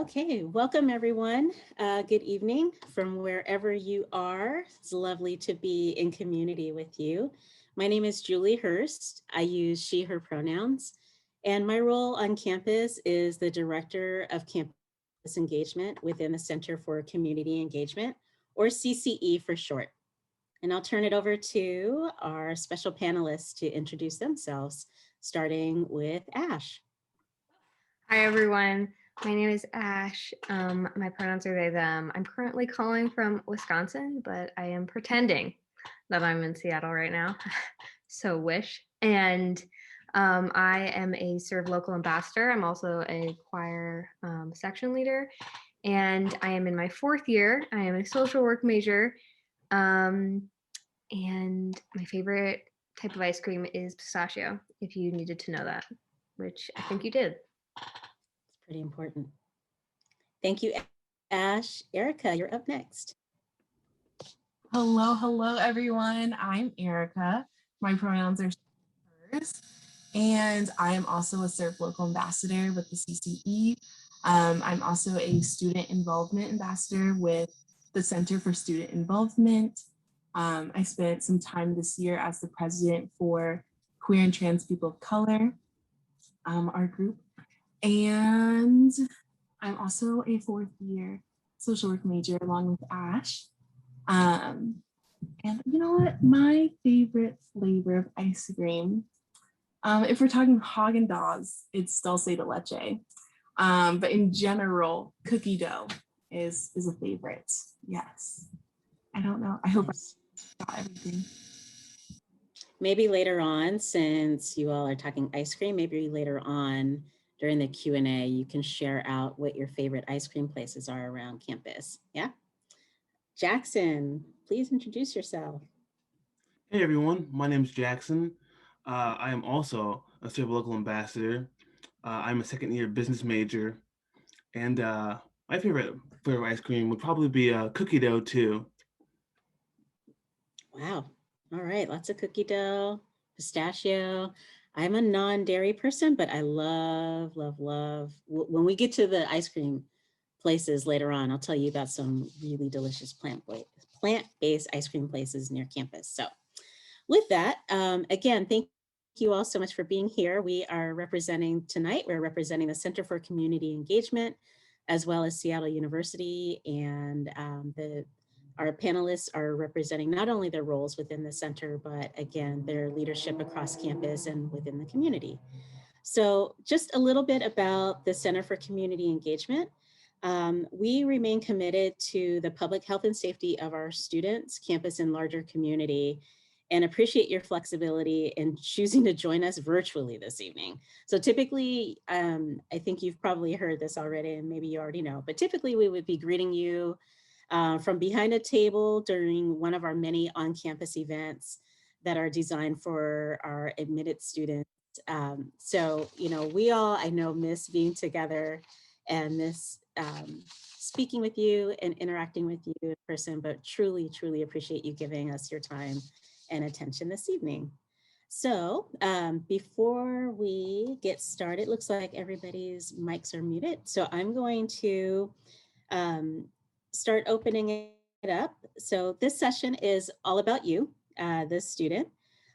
Okay, welcome everyone. Good evening from wherever you are. It's lovely to be in community with you. My name is Julie Hurst. I use she, her pronouns, and my role on campus is the Director of Campus Engagement within the Center for Community Engagement, or CCE for short. And I'll turn it over to our special panelists to introduce themselves, starting with Ash. Hi, everyone. My name is Ash. My pronouns are they, them. I'm currently calling from Wisconsin, but I am pretending that I'm in Seattle right now. So wish. And I am a Serve Local Ambassador. I'm also a choir section leader. And I am in my 4th year. I am a social work major. And my favorite type of ice cream is pistachio, if you needed to know that, which I think you did. Pretty important. Thank you, Ash. Erica, you're up next. Hello, everyone. I'm Erica. My pronouns are hers, and I am also a Serve Local Ambassador with the CCE. I'm also a Student Involvement Ambassador with the Center for Student Involvement. I spent some time this year as the president for Queer and Trans People of Color, our group. And I'm also a 4th year social work major along with Ash. And you know what? My favorite flavor of ice cream, if we're talking Haagen-Dazs, it's dulce de leche. But in general, cookie dough is a favorite. Yes. I don't know. I hope I got everything. Maybe later on, since you all are talking ice cream, maybe later on during the Q&A, you can share out what your favorite ice cream places are around campus. Yeah. Jackson, please introduce yourself. Hey everyone, my name is Jackson. I am also a Serve Local Ambassador. I'm a 2nd year business major, and my favorite flavor of ice cream would probably be cookie dough too. Wow. All right, lots of cookie dough, pistachio. I'm a non-dairy person, but I love. When we get to the ice cream places later on, I'll tell you about some really delicious plant-based ice cream places near campus. So with that, again, thank you all so much for being here. We are representing tonight, we're representing the Center for Community Engagement, as well as Seattle University, and our panelists are representing not only their roles within the center, but again, their leadership across campus and within the community. So just a little bit about the Center for Community Engagement. We remain committed to the public health and safety of our students, campus, and larger community, and appreciate your flexibility in choosing to join us virtually this evening. So typically, I think you've probably heard this already, and maybe you already know, but typically we would be greeting you from behind a table during one of our many on-campus events that are designed for our admitted students. So, you know, we all, I know, miss being together and miss speaking with you and interacting with you in person, but truly, truly appreciate you giving us your time and attention this evening. So before we get started, looks like everybody's mics are muted. So I'm going to start opening it up. So this session is all about you, the student.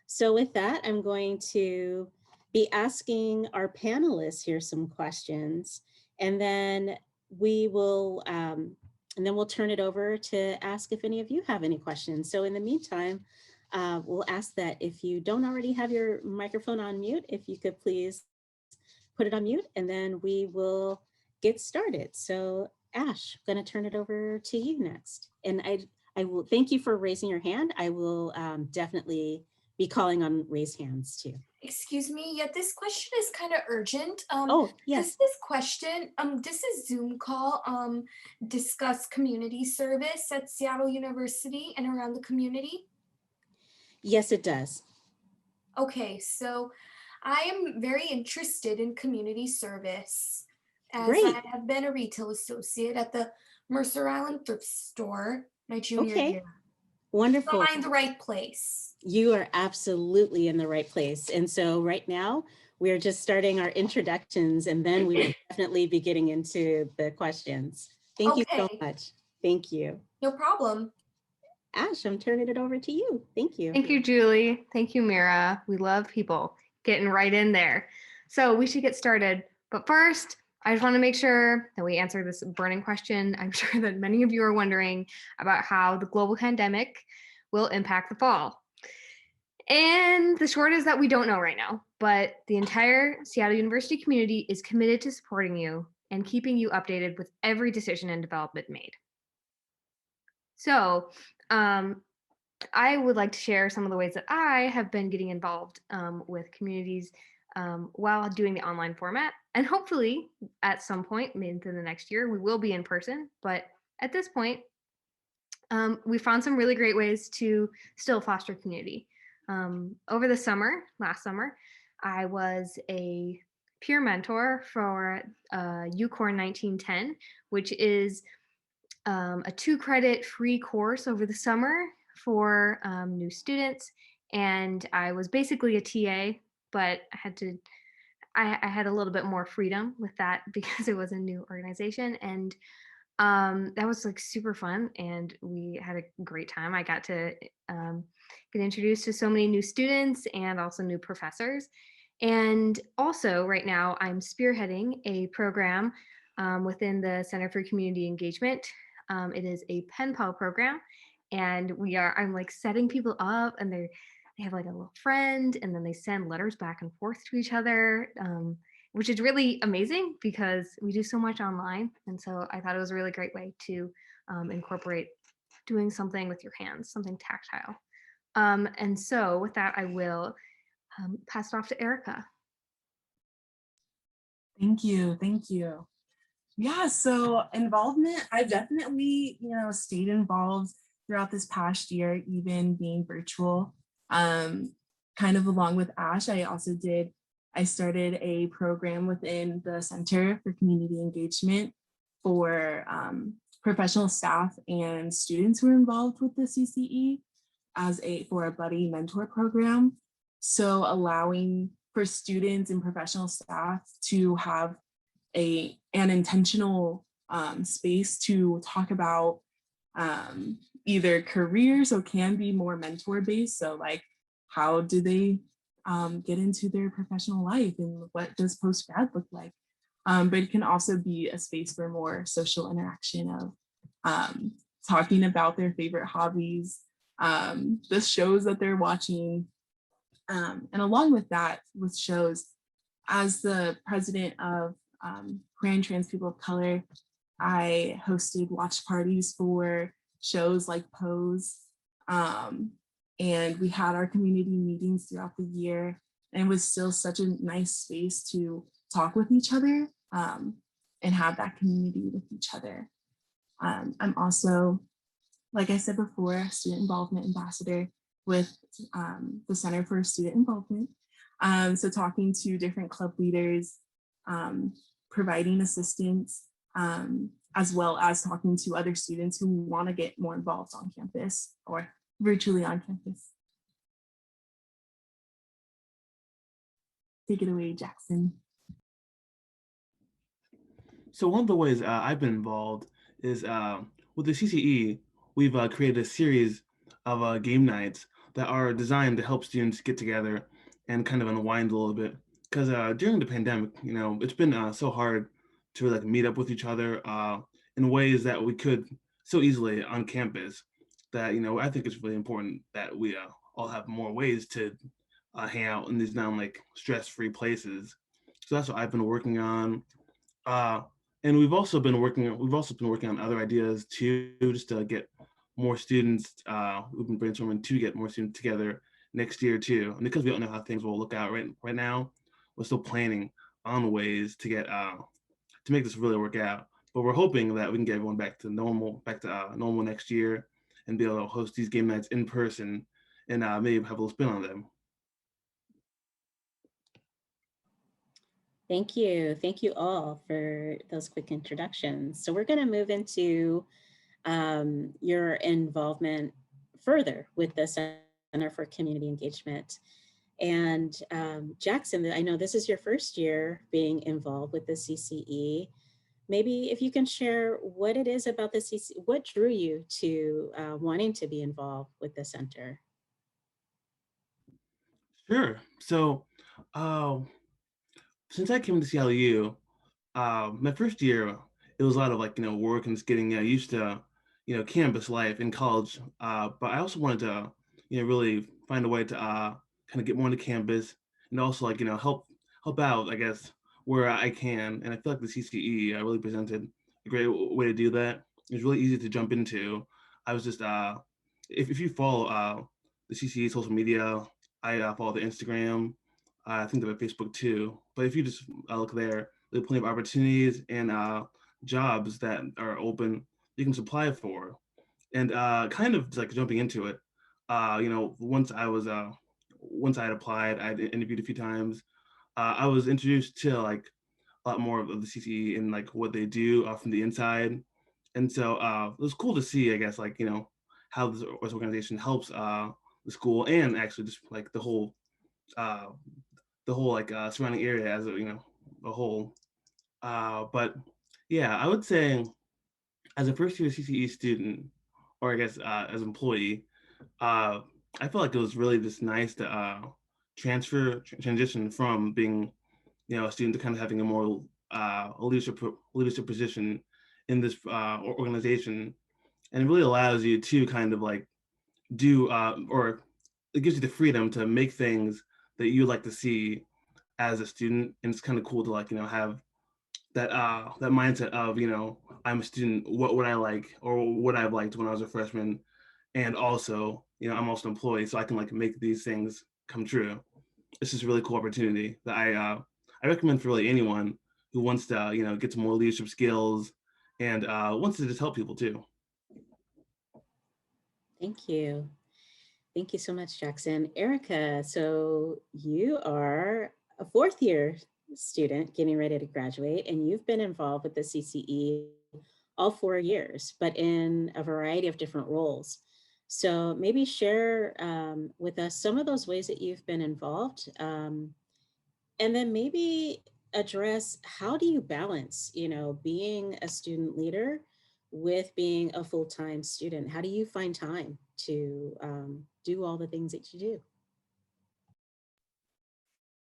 So with that, I'm going to be asking our panelists here some questions, and then we will, we'll turn it over to ask if any of you have any questions. So in the meantime, we'll ask that if you don't already have your microphone on mute, if you could please put it on mute, and then we will get started. So Ash, I'm going to turn it over to you next. And I will thank you for raising your hand. I will definitely be calling on raised hands too. Excuse me, yeah, this question is kind of urgent. Oh, yes. Does this question, does this Zoom call discuss community service at Seattle University and around the community? Yes, it does. Okay, so I am very interested in community service, as Great. I have been a retail associate at the Mercer Island thrift store my junior year. Wonderful. Am I in the right place? You are absolutely in the right place. And so right now we're just starting our introductions, and then we will definitely be getting into the questions. Thank you so Okay. much. Thank you. No problem. Ash, I'm turning it over to you. Thank you. Thank you, Julie. Thank you, Mira. We love people getting right in there. So we should get started. But first, I just want to make sure that we answer this burning question. I'm sure that many of you are wondering about how the global pandemic will impact the fall. And the short is that we don't know right now, but the entire Seattle University community is committed to supporting you and keeping you updated with every decision and development made. So I would like to share some of the ways that I have been getting involved with communities while doing the online format. And hopefully at some point, maybe in the next year, we will be in person. But at this point, we found some really great ways to still foster community. Over the summer, last summer, I was a peer mentor for UCORE 1910, which is a 2-credit free course over the summer for new students. And I was basically a TA, but I had a little bit more freedom with that because it was a new organization. And that was like super fun, and we had a great time. I got to get introduced to so many new students and also new professors. And also right now I'm spearheading a program within the Center for Community Engagement. It is a pen pal program, and I'm like setting people up, and they have like a little friend, and then they send letters back and forth to each other, which is really amazing because we do so much online. And so I thought it was a really great way to incorporate doing something with your hands, something tactile. And so with that, I will pass it off to Erica. Thank you. Thank you. Yeah, so involvement, I've definitely, stayed involved throughout this past year, even being virtual. Kind of along with Ash, I started a program within the Center for Community Engagement for professional staff and students who are involved with the CCE for a buddy mentor program. So allowing for students and professional staff to have an intentional space to talk about either careers, so can be more mentor based. So like, how do they get into their professional life, and what does post-grad look like? But it can also be a space for more social interaction of talking about their favorite hobbies, the shows that they're watching. And along with that, with shows, as the president of Queer and Trans People of Color, I hosted watch parties for shows like Pose. And we had our community meetings throughout the year, and it was still such a nice space to talk with each other and have that community with each other. I'm also, like I said before, a student involvement ambassador with the Center for Student Involvement. So talking to different club leaders, providing assistance, as well as talking to other students who want to get more involved on campus or virtually on campus. Take it away, Jackson. So one of the ways I've been involved is with the CCE, we've created a series of game nights that are designed to help students get together and kind of unwind a little bit. Because during the pandemic, it's been so hard to like meet up with each other in ways that we could so easily on campus. That I think it's really important that we all have more ways to hang out in these non stress-free places. So that's what I've been working on. And we've also been working on other ideas too, just to get more students. We've been brainstorming to get more students together next year too. And because we don't know how things will look out right now, we're still planning on ways to get to make this really work out. But we're hoping that we can get everyone back to normal next year, and be able to host these game nights in person and maybe have a little spin on them. Thank you. Thank you all for those quick introductions. So we're going to move into your involvement further with the Center for Community Engagement. And Jackson, I know this is your first year being involved with the CCE. Maybe if you can share what it is about the CCE, what drew you to wanting to be involved with the center? Sure. So, since I came to CLU, my first year, it was a lot of like, work and just getting used to, campus life in college. But I also wanted to, really find a way to kind of get more into campus and also like, help out, I guess, where I can. And I feel like the CCE really presented a great way to do that. It was really easy to jump into. I was just, if you follow the CCE social media, I follow the Instagram. I think they have a Facebook too. But if you just look there, there are plenty of opportunities and jobs that are open you can apply for. And kind of like jumping into it, once I had applied, I interviewed a few times. I was introduced to like a lot more of the CCE and like what they do from the inside. And so it was cool to see, I guess, like, how this organization helps the school and actually just like uh, the whole like surrounding area as a whole. But yeah, I would say as a first year CCE student, or I guess as an employee, uh, I felt like it was really just nice to transition from being a student to kind of having a more a leadership position in this organization, and it really allows you to kind of like do or it gives you the freedom to make things that you like to see as a student, and it's kind of cool to like have that mindset of I'm a student, what would I like or what I've liked when I was a freshman, and also I'm also an employee, so I can like make these things come true. It's just a really cool opportunity that I recommend for really anyone who wants to get some more leadership skills and wants to just help people too. Thank you. Thank you so much, Jackson. Erica, so you are a fourth year student getting ready to graduate, and you've been involved with the CCE all 4 years, but in a variety of different roles. So maybe share with us some of those ways that you've been involved, and then maybe address how do you balance, being a student leader with being a full-time student? How do you find time to do all the things that you do?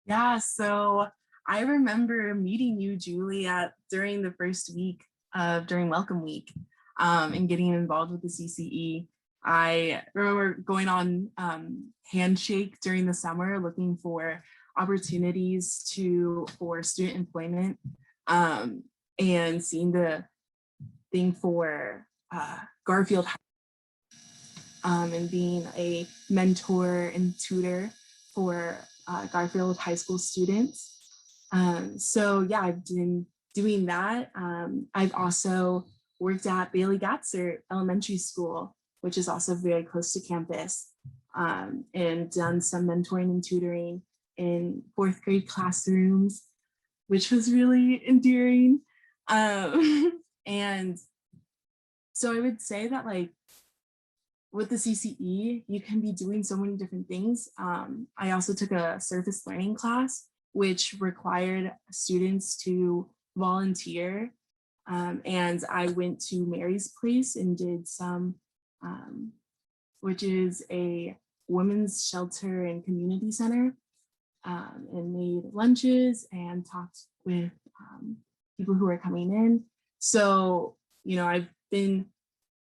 Yeah, so I remember meeting you, Julia, during the first week during Welcome Week and getting involved with the CCE. I remember going on Handshake during the summer, looking for opportunities for student employment and seeing the thing for Garfield and being a mentor and tutor for Garfield High School students. So yeah, I've been doing that. I've also worked at Bailey Gatzer Elementary School, which is also very close to campus, and done some mentoring and tutoring in fourth grade classrooms, which was really endearing. And so I would say that like with the CCE, you can be doing so many different things. I also took a surface learning class, which required students to volunteer. And I went to Mary's Place and did some, which is a women's shelter and community center, and made lunches and talked with people who are coming in. So, I've been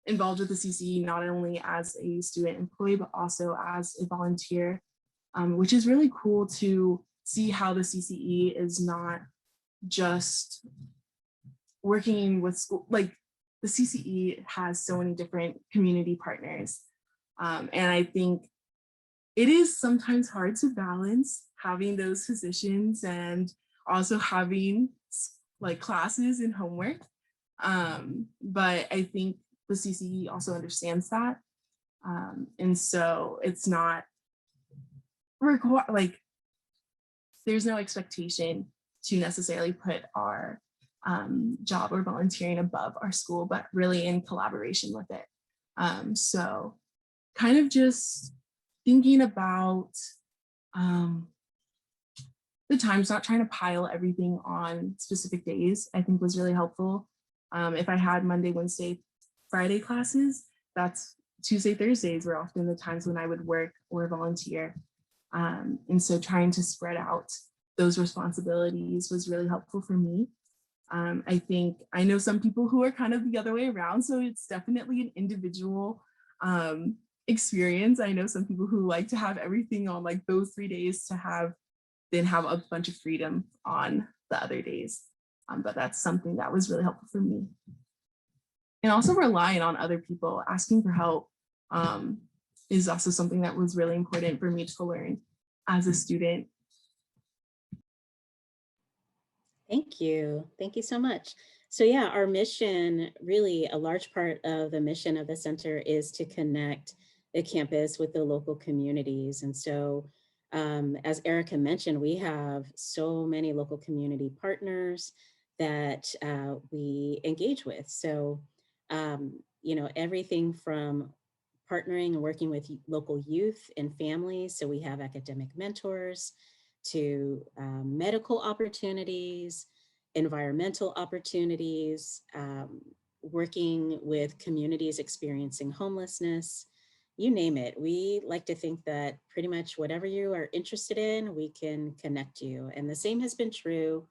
involved with the CCE not only as a student employee, but also as a volunteer, which is really cool to see how the CCE is not just working with school. Like the CCE has so many different community partners. And I think it is sometimes hard to balance having those positions and also having like classes and homework. But I think the CCE also understands that. And so it's not like there's no expectation to necessarily put our job or volunteering above our school, but really in collaboration with it. So kind of just thinking about the times, not trying to pile everything on specific days, I think was really helpful. If I had Monday, Wednesday, Friday classes, that's Tuesday, Thursdays were often the times when I would work or volunteer. And so trying to spread out those responsibilities was really helpful for me. I think I know some people who are kind of the other way around, so it's definitely an individual experience. I know some people who like to have everything on like those 3 days to then have a bunch of freedom on the other days. But that's something that was really helpful for me. And also relying on other people, asking for help is also something that was really important for me to learn as a student. Thank you. Thank you so much. So yeah, our mission, really a large part of the mission of the center is to connect the campus with the local communities. And so as Erica mentioned, we have so many local community partners that we engage with. So, you know, everything from partnering and working with local youth and families. So we have academic mentors, to medical opportunities, environmental opportunities, working with communities experiencing homelessness, you name it. We like to think that pretty much whatever you are interested in, we can connect you. And the same has been true,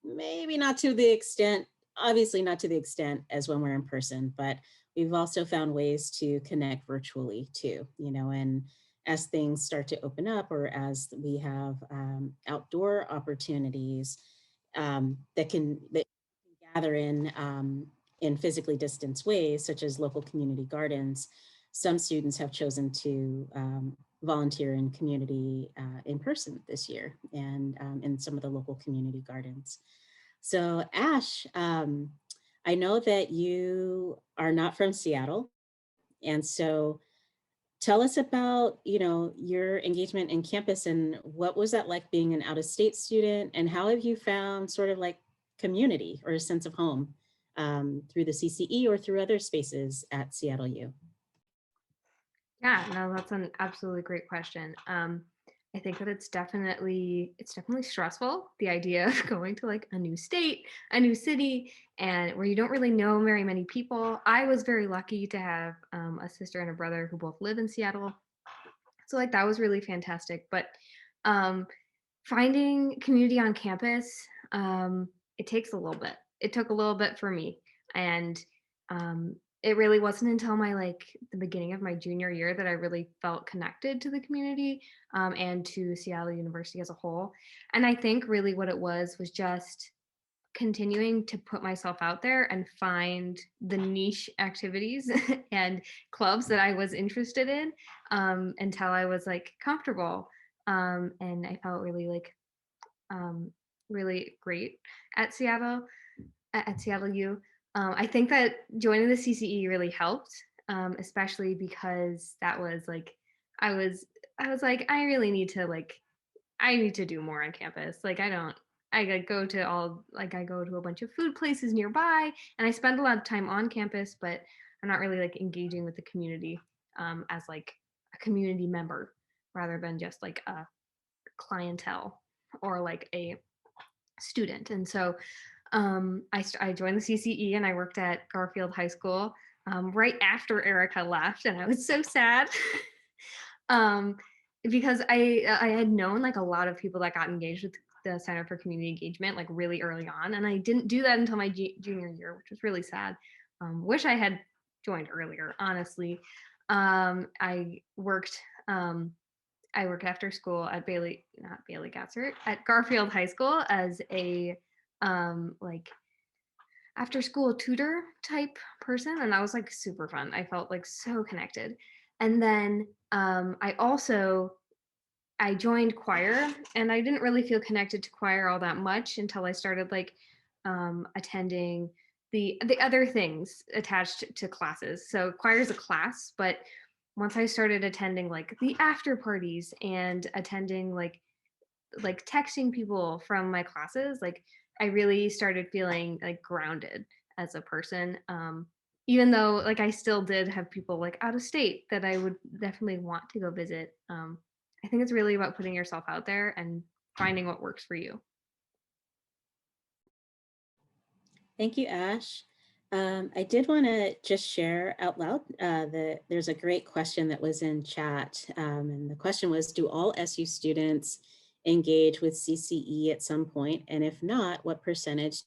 maybe not to the extent, obviously not to the extent as when we're in person, but we've also found ways to connect virtually too, you know, and as things start to open up or as we have outdoor opportunities that can gather in physically distanced ways, such as local community gardens, some students have chosen to volunteer in community in person this year and in some of the local community gardens. So Ash, I know that you are not from Seattle. And so tell us about, you know, your engagement in campus and what was that like being an out-of-state student, and how have you found sort of like community or a sense of home through the CCE or through other spaces at SeattleU? Yeah, no, that's an absolutely great question. I think that it's definitely stressful, the idea of going to like a new state, a new city, and where you don't really know very many people. I was very lucky to have a sister and a brother who both live in Seattle, so like that was really fantastic. But um, finding community on campus, it takes a little bit. It took a little bit for me, and um, it really wasn't until my like the beginning of my junior year that I really felt connected to the community and to Seattle University as a whole. And I think really what it was just continuing to put myself out there and find the niche activities and clubs that I was interested in until I was like comfortable. And I felt really like really great at SeattleU. I think that joining the CCE really helped, especially because that was like I was like I really need to I need to do more on campus. Like I go to I go to a bunch of food places nearby, and I spend a lot of time on campus, but I'm not really like engaging with the community as like a community member rather than just like a clientele or like a student. And so I joined the CCE and I worked at Garfield High School right after Erica left, and I was so sad um, because I had known like a lot of people that got engaged with the Center for Community Engagement like really early on, and I didn't do that until my junior year, which was really sad. Wish I had joined earlier, honestly. I worked after school at not Bailey Gatzert, at Garfield High School as a like after school tutor type person, and that was like super fun. I felt like so connected. And then I joined choir, and I didn't really feel connected to choir all that much until I started like attending the other things attached to classes. So choir is a class, but once I started attending like the after parties and attending like texting people from my classes, like I really started feeling like grounded as a person. Even though like I still did have people like out of state that I would definitely want to go visit. I I think it's really about putting yourself out there and finding what works for you. Thank you, Ash. I did want to just share out loud that there's a great question that was in chat. And the question was, do all SU students engage with CCE at some point? And if not, what percentage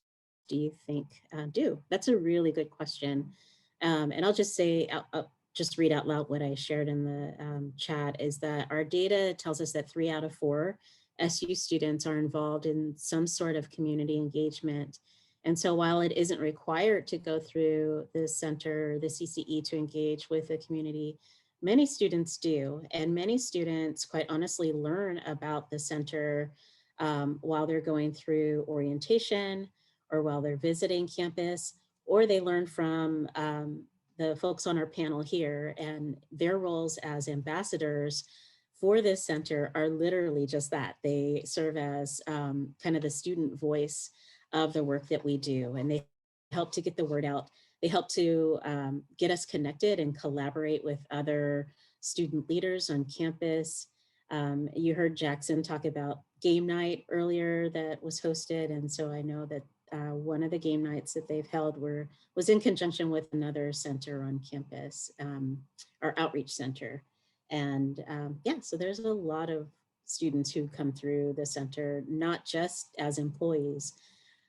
do you think do? That's a really good question. And I'll just say, I'll just read out loud what I shared in the chat, is that our data tells us that 3 out of 4 SU students are involved in some sort of community engagement. And so while it isn't required to go through the center, the CCE, to engage with the community, many students do. And many students, quite honestly, learn about the center while they're going through orientation or while they're visiting campus, or they learn from the folks on our panel here, and their roles as ambassadors for this center are literally just that. They serve as kind of the student voice of the work that we do, and they help to get the word out. They help to get us connected and collaborate with other student leaders on campus. You heard Jackson talk about game night earlier that was hosted, and so I know that one of the game nights that they've held was in conjunction with another center on campus, our outreach center. And yeah, so there's a lot of students who come through the center, not just as employees,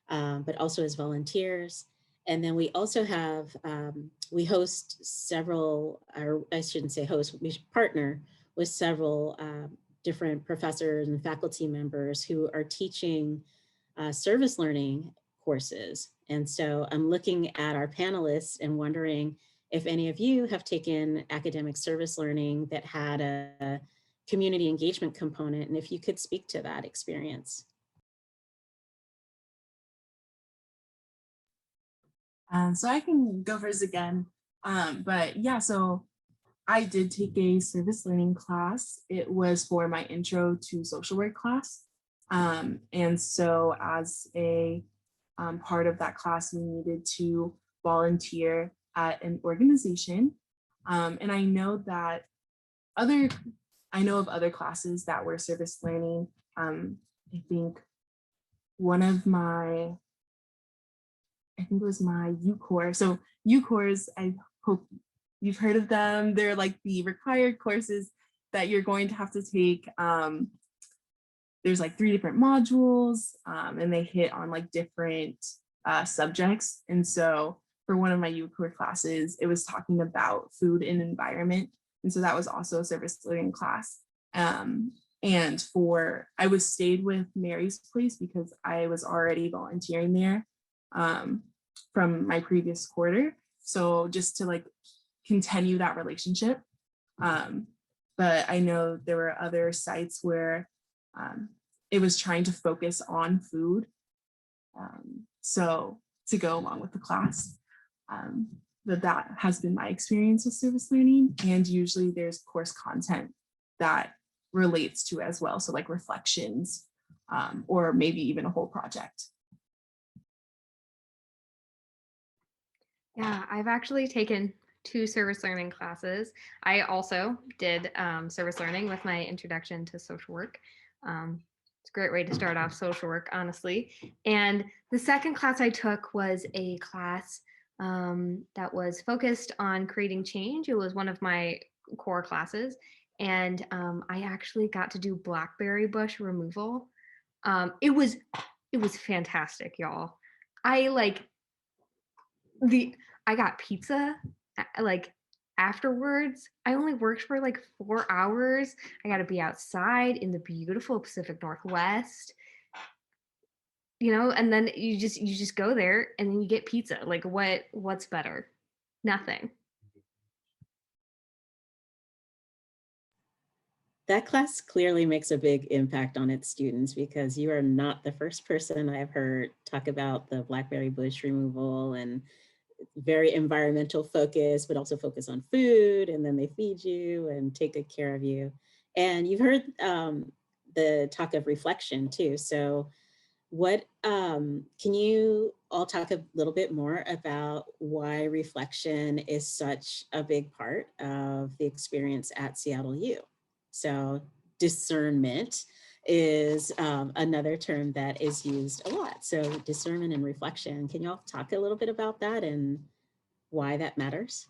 but also as volunteers. And then we also have, we host several, or I shouldn't say host, we partner with several different professors and faculty members who are teaching service learning courses. And so I'm looking at our panelists and wondering if any of you have taken academic service learning that had a community engagement component, and if you could speak to that experience. So I can go first again, but yeah, so I did take a service learning class. It was for my intro to social work class. And so as a part of that class, we needed to volunteer at an organization. And I know that I know of other classes that were service learning. I think one of my, I think it was my UCore. So UCores, I hope you've heard of them. They're like the required courses that you're going to have to take. There's like 3 different modules, and they hit on like different subjects. And so for one of my UCore classes, it was talking about food and environment. And so that was also a service learning class. And I was stayed with Mary's Place because I was already volunteering there from my previous quarter. So just to like continue that relationship. But I know there were other sites where it was trying to focus on food. So to go along with the class, that has been my experience with service learning. And usually there's course content that relates to as well. So like reflections, or maybe even a whole project. Yeah, I've actually taken 2 service learning classes. I also did service learning with my introduction to social work. It's a great way to start off social work, honestly. And the second class I took was a class that was focused on creating change. It was one of my core classes. And I actually got to do blackberry bush removal. It was fantastic, y'all. I got pizza like afterwards. I only worked for like 4 hours. I got to be outside in the beautiful Pacific Northwest, and then you just go there and then you get pizza. Like what's better? Nothing. That class clearly makes a big impact on its students, because you are not the first person I've heard talk about the blackberry bush removal, and very environmental focus, but also focus on food, and then they feed you and take good care of you. And you've heard the talk of reflection too. So what can you all talk a little bit more about why reflection is such a big part of the experience at SeattleU? So discernment is another term that is used a lot. So discernment and reflection. Can y'all talk a little bit about that and why that matters?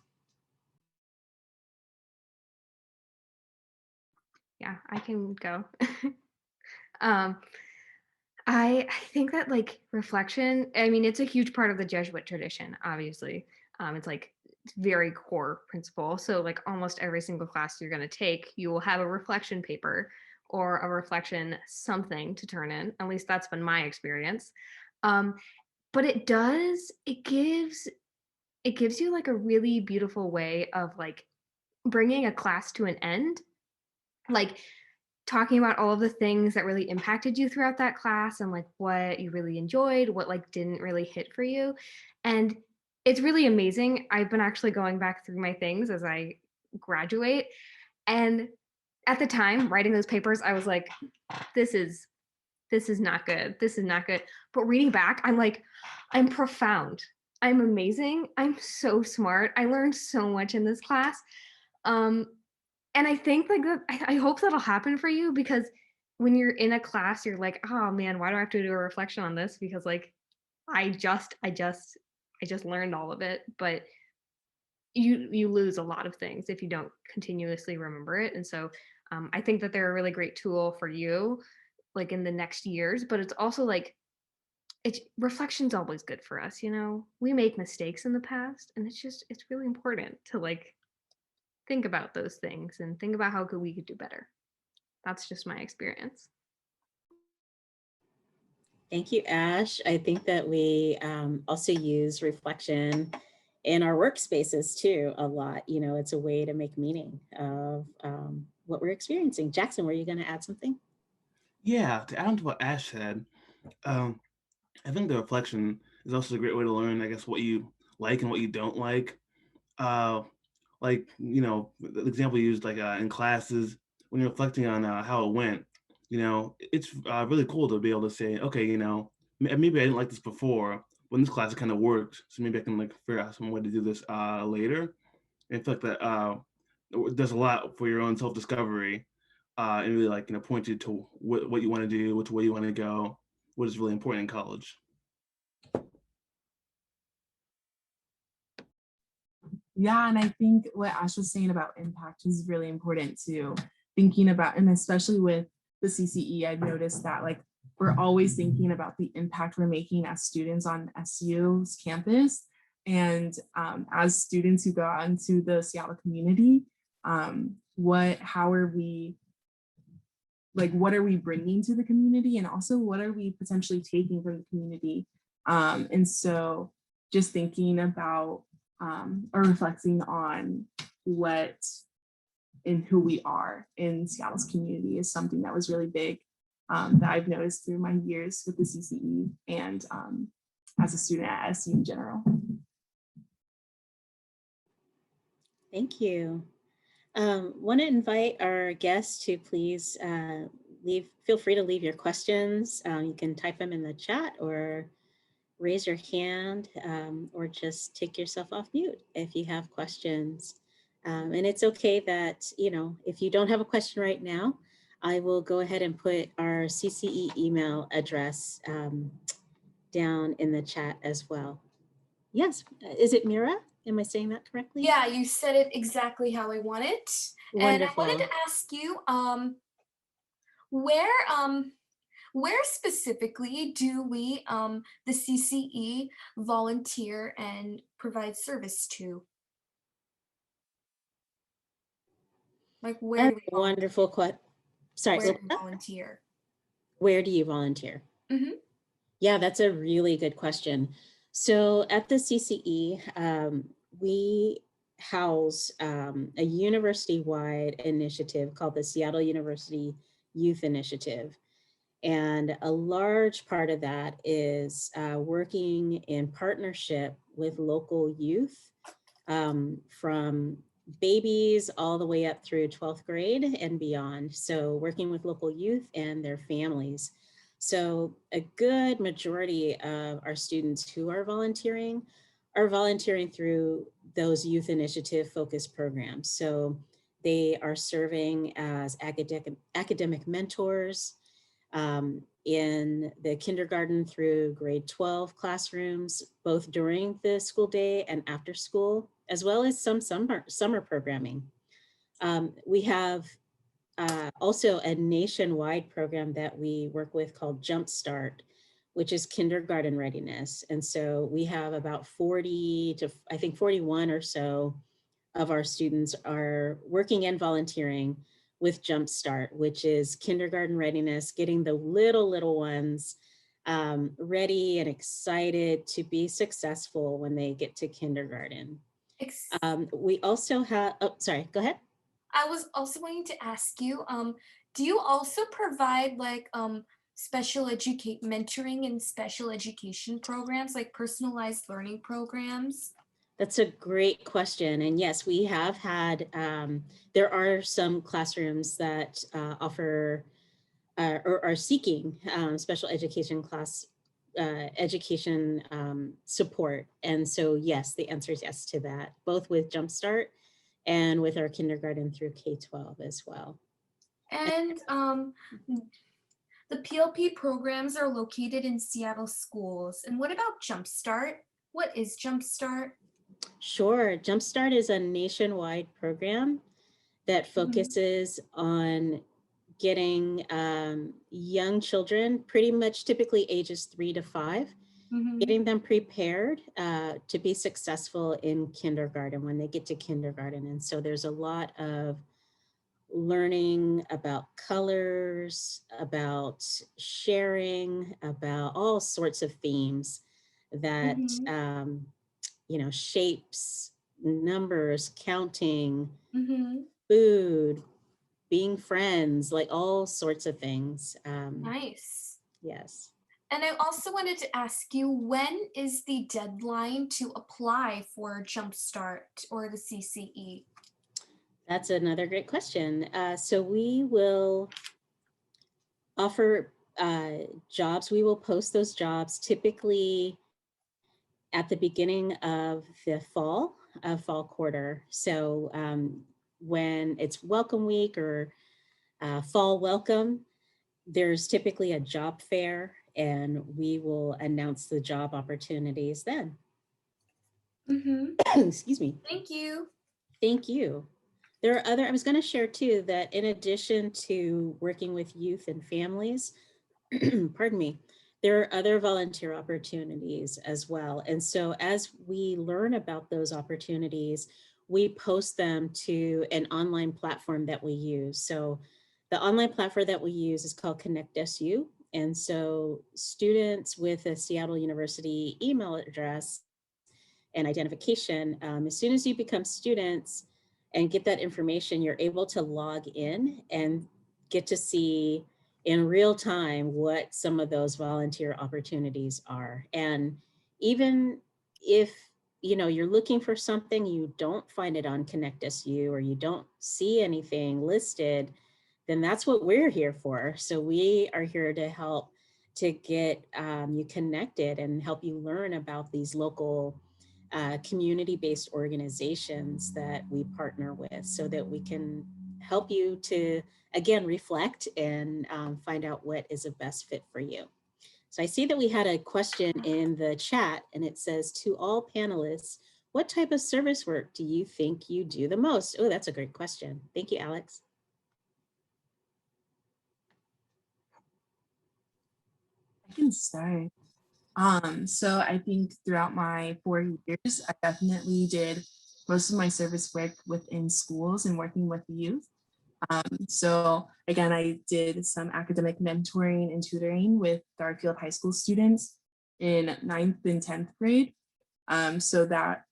Yeah, I can go. um, I think that like reflection, I mean, it's a huge part of the Jesuit tradition, obviously. It's like it's very core principle. So like almost every single class you're going to take, you will have a reflection paper or a reflection something to turn in. At least that's been my experience. Um, but it gives you like a really beautiful way of like bringing a class to an end, like talking about all of the things that really impacted you throughout that class and like what you really enjoyed, what like didn't really hit for you. And it's really amazing. I've been actually going back through my things as I graduate. And at the time writing those papers, I was like, this is not good. This is not good. But reading back, I'm like, I'm profound. I'm amazing. I'm so smart. I learned so much in this class. Um, and I think like that, I hope that'll happen for you, because when you're in a class, you're like, oh man, why do I have to do a reflection on this? Because like, I just learned all of it, but you lose a lot of things if you don't continuously remember it. And so I think that they're a really great tool for you, like in the next years. But it's also like, it's reflection's always good for us. We make mistakes in the past, and it's really important to like think about those things and think about how we could do better. That's just my experience. Thank you, Ash. I think that we also use reflection in our workspaces too a lot. It's a way to make meaning of what we're experiencing. Jackson, were you going to add something? Yeah, to add on to what Ash said, I think the reflection is also a great way to learn, I guess, what you like and what you don't like. Like, the example you used, like in classes, when you're reflecting on how it went, it's really cool to be able to say, okay, maybe I didn't like this before. When this class, it kind of worked, so maybe I can like figure out some way to do this later. And I feel like that does a lot for your own self-discovery, and really like point you to what you want to do, which way you want to go, what is really important in college. Yeah, and I think what Ash was saying about impact is really important too. Thinking about, and especially with the CCE, I've noticed that like we're always thinking about the impact we're making as students on SU's campus. And as students who go out into the Seattle community, what are we bringing to the community, and also what are we potentially taking from the community? And so just thinking about or reflecting on what and who we are in Seattle's community is something that was really big, that I've noticed through my years with the CCE and as a student at SU in general. Thank you. Want to invite our guests to please feel free to leave your questions. You can type them in the chat or raise your hand, or just take yourself off mute if you have questions. And it's okay that, if you don't have a question right now, I will go ahead and put our CCE email address down in the chat as well. Yes, is it Mira? Am I saying that correctly? Yeah, you said it exactly how I want it. Wonderful. And I wanted to ask you, where specifically do we, the CCE, volunteer and provide service to? Like, where do we wonderful question. Sorry, where do we volunteer? Where do you volunteer? Mm-hmm. Yeah, that's a really good question. So at the CCE, we house a university-wide initiative called the Seattle University Youth Initiative. And a large part of that is working in partnership with local youth, from babies all the way up through 12th grade and beyond. So working with local youth and their families. So a good majority of our students who are volunteering through those youth initiative focused programs. So They are serving as academic mentors in the kindergarten through grade 12 classrooms, both during the school day and after school, as well as some summer programming. We have also a nationwide program that we work with called Jumpstart, which is kindergarten readiness. And so we have about 40 to, I think 41 or so of our students are working and volunteering with Jumpstart, which is kindergarten readiness, getting the little ones ready and excited to be successful when they get to kindergarten. We also have, oh, sorry, go ahead. I was also going to ask you, do you also provide like special educate mentoring and special education programs, like personalized learning programs? That's a great question. And yes, we have had, there are some classrooms that offer or are seeking special education education support. And so yes, the answer is yes to that, both with Jumpstart and with our kindergarten through K-12 as well. And the PLP programs are located in Seattle schools. And what about Jumpstart? What is Jumpstart? Sure. Jumpstart is a nationwide program that focuses on getting young children, pretty much typically ages 3 to 5, getting them prepared to be successful in kindergarten when they get to kindergarten. And so there's a lot of learning about colors, about sharing, about all sorts of themes that, you know, shapes, numbers, counting, food, being friends, like all sorts of things. Nice. Yes. And I also wanted to ask you, when is the deadline to apply for Jumpstart or the CCE? That's another great question. So we will offer jobs. We will post those jobs typically at the beginning of the fall quarter. So when it's welcome week or fall welcome, there's typically a job fair and we will announce the job opportunities then. Excuse me. Thank you. Thank you. There are other, I was going to share too, that in addition to working with youth and families, pardon me, there are other volunteer opportunities as well. And so as we learn about those opportunities, we post them to an online platform that we use. So the online platform that we use is called Connect SU. And so students with a Seattle University email address and identification, as soon as you become students and get that information, you're able to log in and get to see in real time what some of those volunteer opportunities are. And even if you know you're looking for something, you don't find it on Connect SU or you don't see anything listed, then that's what we're here for. So we are here to help to get you connected and help you learn about these local community-based organizations that we partner with so that we can help you to, again, reflect and find out what is a best fit for you. So I see that we had a question in the chat and it says, to all panelists, what type of service work do you think you do the most? Oh, that's a great question. Thank you, Alex. I can start. So I think throughout my 4 years, I definitely did most of my service work within schools and working with youth. So again, I did some academic mentoring and tutoring with Garfield High School students in 9th and 10th grade. So that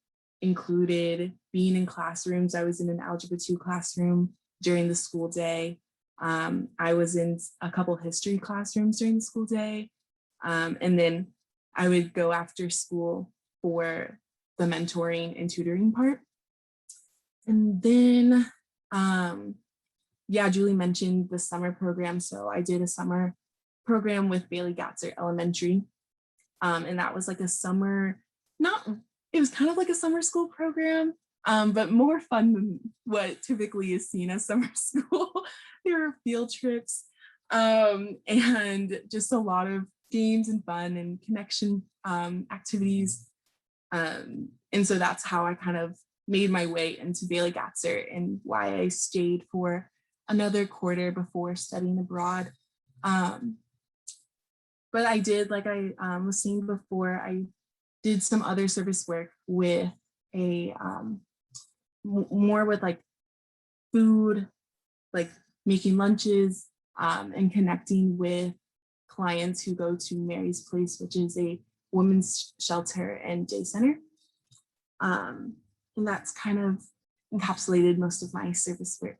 included being in classrooms. I was in an Algebra 2 classroom during the school day. I was in a couple history classrooms during the school day. And then I would go after school for the mentoring and tutoring part. And then, yeah, Julie mentioned the summer program. So I did a summer program with Bailey Gatzer Elementary. And that was like a summer, it was kind of like a summer school program, but more fun than what typically is seen as summer school. There are field trips and just a lot of games and fun and connection activities. And so that's how I kind of made my way into Bailey Gatzer and why I stayed for another quarter before studying abroad. But I did, like I was saying before, I did some other service work with a more with like food, like making lunches and connecting with clients who go to Mary's Place, which is a women's shelter and day center. And that's kind of encapsulated most of my service work.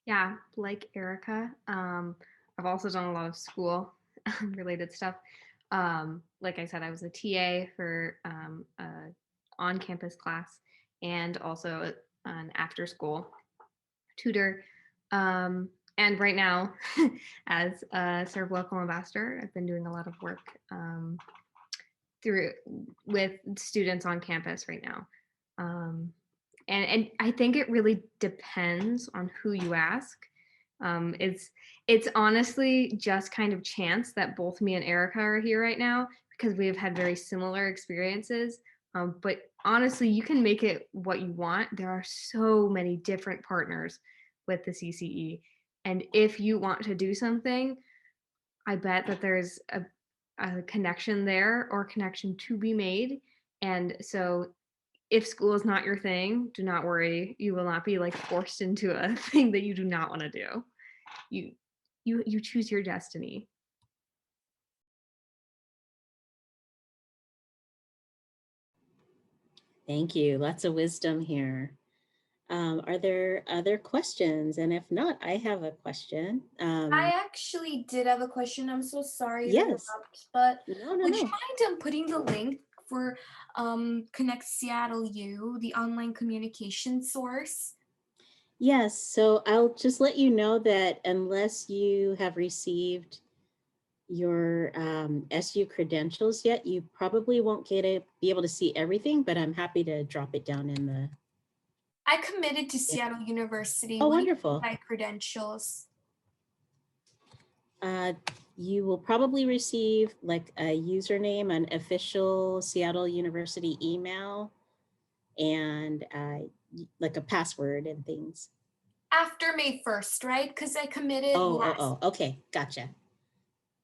Yeah, like Erica, I've also done a lot of school related stuff. Like I said, I was a TA for a on-campus class and also an after-school tutor. And right now, as a Serve Local Ambassador, I've been doing a lot of work with students on campus right now. And I think it really depends on who you ask. It's honestly just kind of chance that both me and Erica are here right now because we have had very similar experiences. But honestly, you can make it what you want. There are so many different partners with the CCE. And if you want to do something, I bet that there's a connection there or connection to be made. And so if school is not your thing, do not worry. You will not be like forced into a thing that you do not want to do. You choose your destiny. Thank you. Lots of wisdom here. Are there other questions? And if not, I have a question. I actually did have a question. I'm so sorry to Yes. interrupt, but No. would you mind putting the link for Connect SeattleU, the online communication source? Yes, so I'll just let you know that unless you have received your SU credentials yet, you probably won't be able to see everything, but I'm happy to drop it down in the... I committed to Seattle University. Oh, with wonderful. My credentials. You will probably receive like a username, an official Seattle University email, and like a password and things. After May 1st, right? Because I committed Okay, gotcha.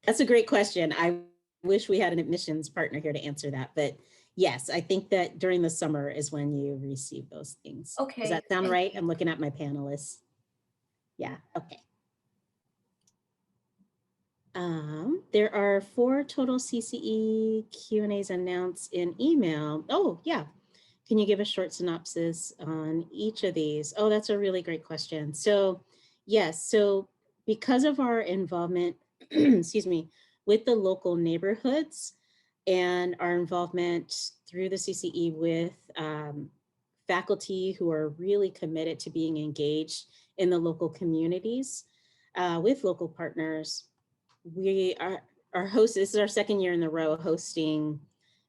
That's a great question. I wish we had an admissions partner here to answer that, but yes, I think that during the summer is when you receive those things. Okay. Does that sound right? I'm looking at my panelists. Yeah, okay. There are 4 total CCE Q&As announced in email. Oh, yeah. Can you give a short synopsis on each of these? Oh, that's a really great question. So yes, so because of our involvement, excuse me, with the local neighborhoods and our involvement through the CCE with faculty who are really committed to being engaged in the local communities with local partners, we are our host. This is our 2nd year in a row hosting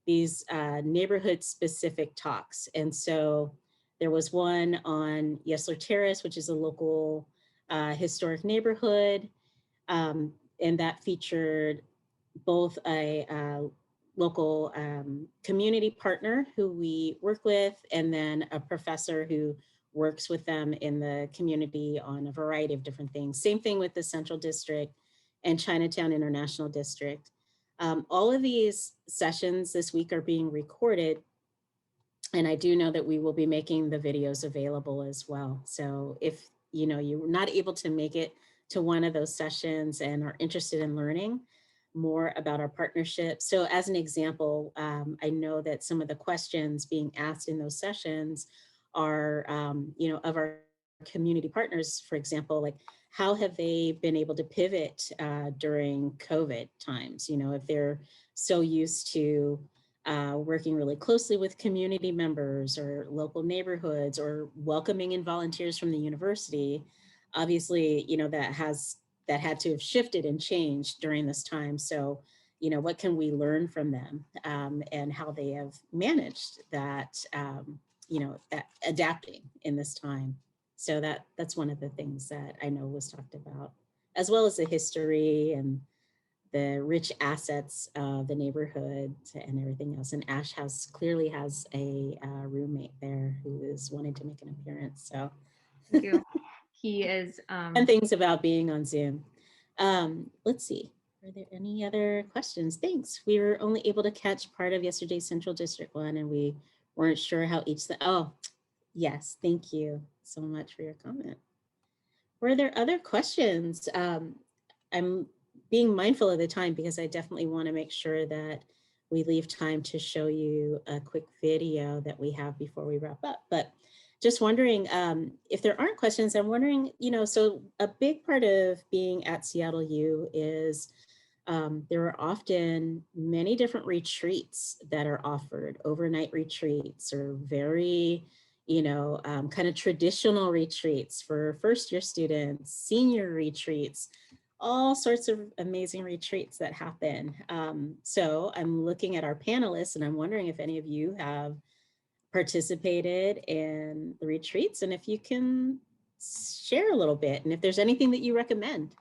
these neighborhood specific talks. And so there was one on Yesler Terrace, which is a local historic neighborhood. And that featured both a local community partner who we work with, and then a professor who works with them in the community on a variety of different things. Same thing with the Central District and Chinatown International District. All of these sessions this week are being recorded, and I do know that we will be making the videos available as well. So if you're not able to make it to one of those sessions and are interested in learning more about our partnership. So as an example, I know that some of the questions being asked in those sessions are, of our community partners, for example, like how have they been able to pivot during COVID times? If they're so used to working really closely with community members or local neighborhoods or welcoming in volunteers from the university, obviously, that had to have shifted and changed during this time. So you know, what can we learn from them, and how they have managed that, you know, that adapting in this time. So that's one of the things that I know was talked about, as well as the history and the rich assets of the neighborhood and everything else. And Ash clearly has a roommate there who is wanting to make an appearance. So Thank you. He is. and things about being on Zoom. Let's see. Are there any other questions? Thanks. We were only able to catch part of yesterday's Central District one, and we weren't sure how oh, yes. Thank you so much for your comment. Were there other questions? I'm being mindful of the time because I definitely want to make sure that we leave time to show you a quick video that we have before we wrap up. But just wondering if there aren't questions, I'm wondering, you know, so a big part of being at SeattleU is there are often many different retreats that are offered, overnight retreats or very, you know, kind of traditional retreats for first year students, senior retreats, all sorts of amazing retreats that happen. So I'm looking at our panelists and I'm wondering if any of you have participated in the retreats and if you can share a little bit and if there's anything that you recommend.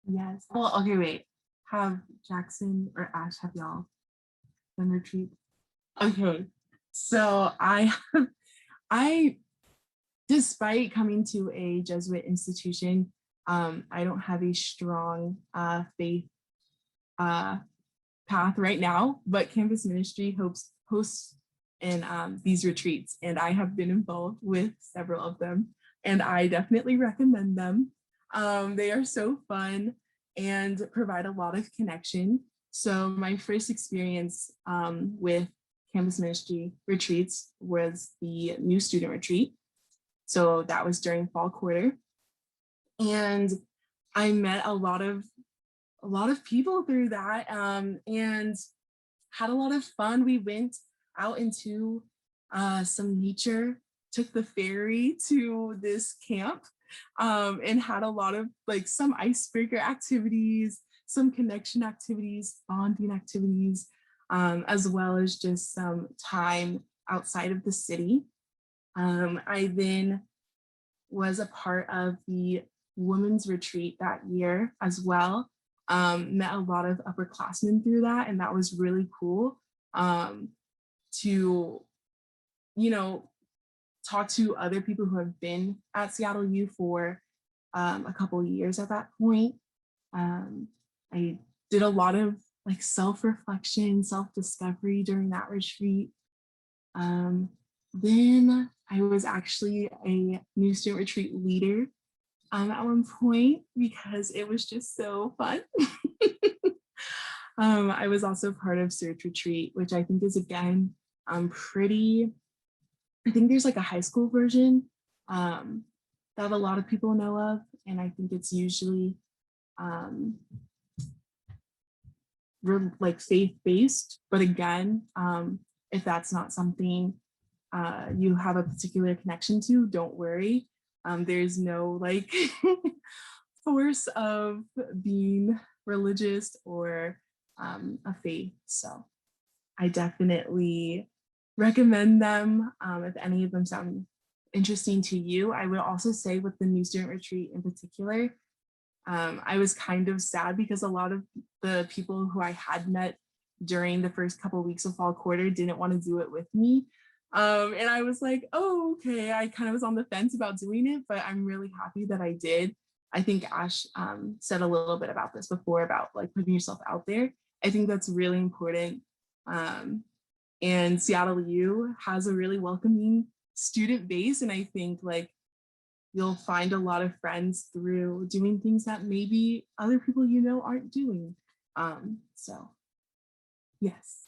Yes. Well, okay, wait. Have Jackson or Ash, have y'all done retreat? Okay. So I, despite coming to a Jesuit institution, I don't have a strong faith path right now, but campus ministry hosts in these retreats, and I have been involved with several of them, and I definitely recommend them. They are so fun and provide a lot of connection. So my first experience with campus ministry retreats was the new student retreat. So that was during fall quarter. And I met a lot of people through that and had a lot of fun. We went out into some nature, took the ferry to this camp and had a lot of like some icebreaker activities, some connection activities, bonding activities, as well as just some time outside of the city. I then was a part of the women's retreat that year as well. Met a lot of upperclassmen through that, and that was really cool to, you know, talk to other people who have been at SeattleU for a couple of years at that point. I did a lot of like self-reflection, self-discovery during that retreat. Then I was actually a new student retreat leader at one point because it was just so fun. I was also part of Search Retreat, which I think is again pretty, I think there's like a high school version that a lot of people know of. And I think it's usually like faith-based, but again, if that's not something you have a particular connection to, don't worry. There's no like force of being religious or a faith. So I definitely recommend them if any of them sound interesting to you. I would also say with the new student retreat in particular, I was kind of sad because a lot of the people who I had met during the first couple of weeks of fall quarter didn't want to do it with me. And I was like, oh, okay. I kind of was on the fence about doing it, but I'm really happy that I did. I think Ash said a little bit about this before about like putting yourself out there. I think that's really important. And SeattleU has a really welcoming student base. And I think like you'll find a lot of friends through doing things that maybe other people you know aren't doing. So yes.